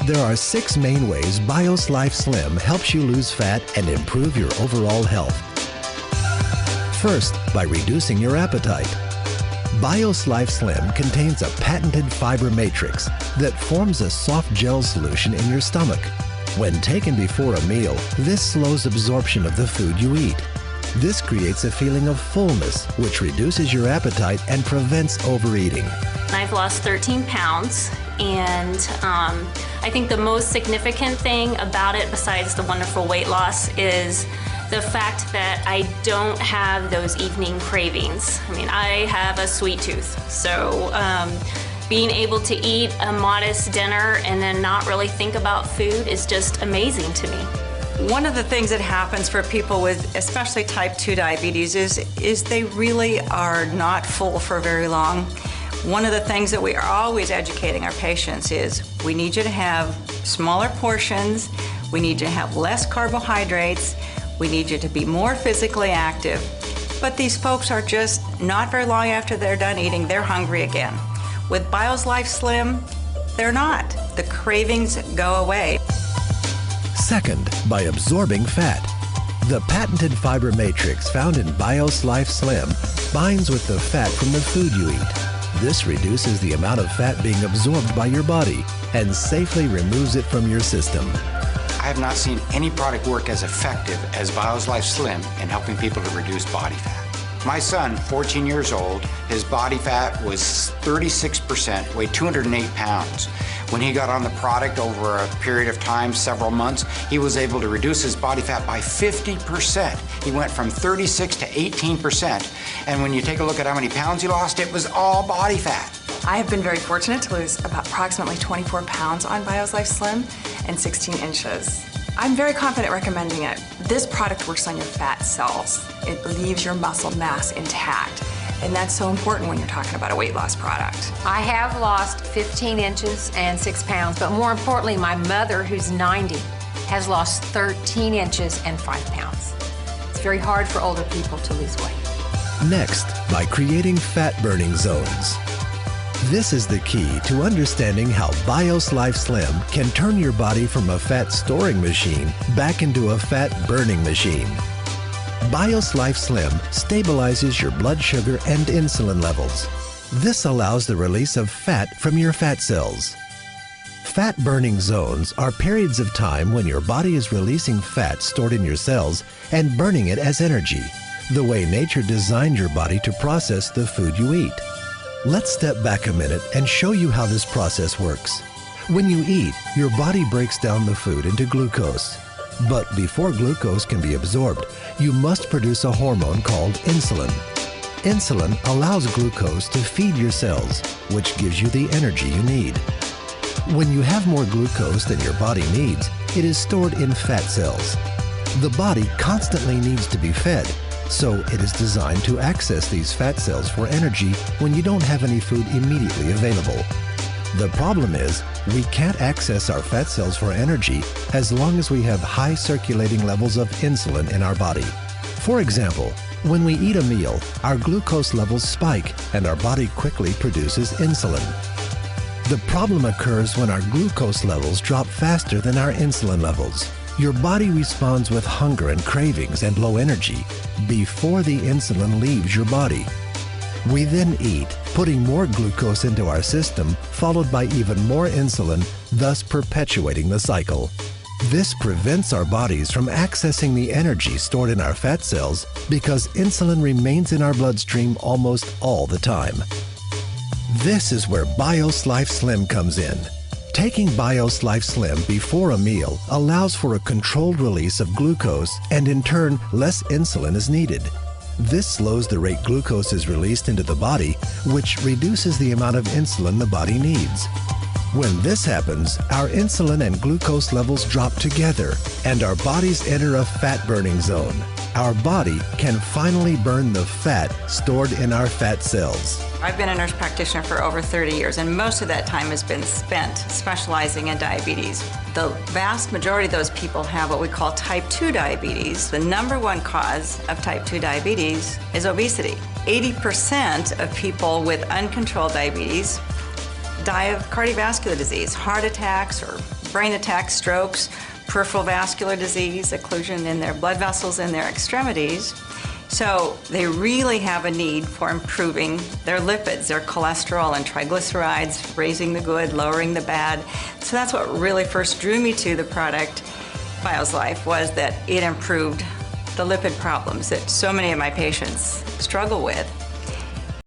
There are 6 main ways BIOS Life Slim helps you lose fat and improve your overall health. First, by reducing your appetite. BIOS Life Slim contains a patented fiber matrix that forms a soft gel solution in your stomach. When taken before a meal, this slows absorption of the food you eat. This creates a feeling of fullness, which reduces your appetite and prevents overeating. I've lost 13 pounds, and I think the most significant thing about it, besides the wonderful weight loss, is the fact that I don't have those evening cravings. I mean, I have a sweet tooth, so being able to eat a modest dinner and then not really think about food is just amazing to me. One of the things that happens for people with especially type 2 diabetes is they really are not full for very long. One of the things that we are always educating our patients is we need you to have smaller portions, we need you to have less carbohydrates, we need you to be more physically active. But these folks are just not very long after they're done eating, they're hungry again. With BIOS Life Slim, they're not. The cravings go away. Second, by absorbing fat. The patented fiber matrix found in BIOS Life Slim binds with the fat from the food you eat. This reduces the amount of fat being absorbed by your body and safely removes it from your system. I have not seen any product work as effective as BIOS Life Slim in helping people to reduce body fat. My son, 14 years old, his body fat was 36%, weighed 208 pounds. When he got on the product over a period of time, several months, he was able to reduce his body fat by 50%. He went from 36 to 18%. And when you take a look at how many pounds he lost, it was all body fat. I have been very fortunate to lose approximately 24 pounds on BIOS Life Slim and 16 inches. I'm very confident recommending it. This product works on your fat cells. It leaves your muscle mass intact. And that's so important when you're talking about a weight loss product. I have lost 15 inches and 6 pounds, but more importantly, my mother, who's 90, has lost 13 inches and 5 pounds. It's very hard for older people to lose weight. Next, by creating fat-burning zones. This is the key to understanding how BIOS Life Slim can turn your body from a fat storing machine back into a fat burning machine. BIOS Life Slim stabilizes your blood sugar and insulin levels. This allows the release of fat from your fat cells. Fat burning zones are periods of time when your body is releasing fat stored in your cells and burning it as energy, the way nature designed your body to process the food you eat. Let's step back a minute and show you how this process works. When you eat, your body breaks down the food into glucose. But before glucose can be absorbed, you must produce a hormone called insulin. Insulin allows glucose to feed your cells, which gives you the energy you need. When you have more glucose than your body needs, it is stored in fat cells. The body constantly needs to be fed, so it is designed to access these fat cells for energy when you don't have any food immediately available. The problem is, we can't access our fat cells for energy as long as we have high circulating levels of insulin in our body. For example, when we eat a meal, our glucose levels spike and our body quickly produces insulin. The problem occurs when our glucose levels drop faster than our insulin levels. Your body responds with hunger and cravings and low energy before the insulin leaves your body. We then eat, putting more glucose into our system, followed by even more insulin, thus perpetuating the cycle. This prevents our bodies from accessing the energy stored in our fat cells because insulin remains in our bloodstream almost all the time. This is where BIOS Life Slim comes in. Taking BIOS Life Slim before a meal allows for a controlled release of glucose, and in turn, less insulin is needed. This slows the rate glucose is released into the body, which reduces the amount of insulin the body needs. When this happens, our insulin and glucose levels drop together, and our bodies enter a fat-burning zone. Our body can finally burn the fat stored in our fat cells. I've been a nurse practitioner for over 30 years, and most of that time has been spent specializing in diabetes. The vast majority of those people have what we call type 2 diabetes. The #1 cause of type 2 diabetes is obesity. 80% of people with uncontrolled diabetes die of cardiovascular disease, heart attacks or brain attacks, strokes, peripheral vascular disease, occlusion in their blood vessels in their extremities. So they really have a need for improving their lipids, their cholesterol and triglycerides, raising the good, lowering the bad. So that's what really first drew me to the product, BioSlife, was that it improved the lipid problems that so many of my patients struggle with.